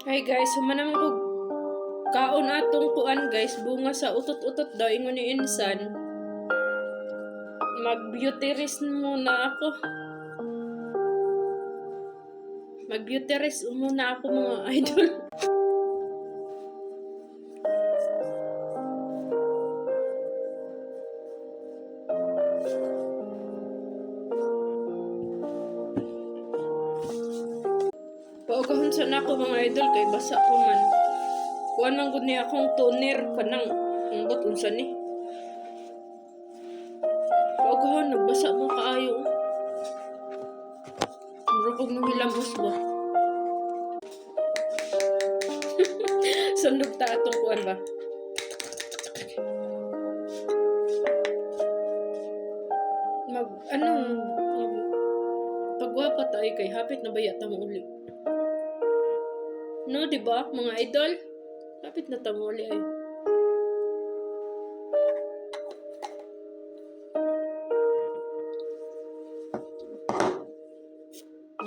Hi guys, humanam ko kaon atong kuan guys, bunga sa utot-utot daw ingon ni Insan. Mag-beauty rest muna ako. Mag-beauty rest muna ako mga idol. Paugahon sa na ako mga idol kay basa ko man. Kuan man gud ni akong toner kanang ambot unsa ni. Paugahon nagbasa mo kaayo. Murag mo hilamos ba? Sundog ta atong kuan ba? Pagwapa tayo kay hapit na baya ta mo uli. No, di ba mga idol? Hapit na ta mo uli ay.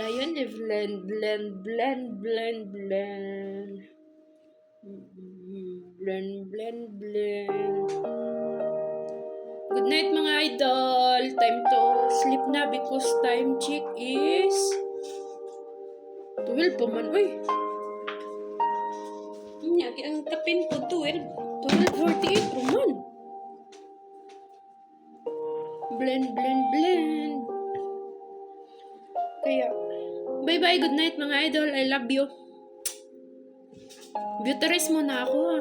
Dayon ni blend. Good night mga idol. Time to sleep na because time check is 12 pa man. Uy! Ang kapin ko 12:48 pa man. Blend. Kaya, bye-bye. Good night mga idol. I love you. Beauty rest muna ako ha.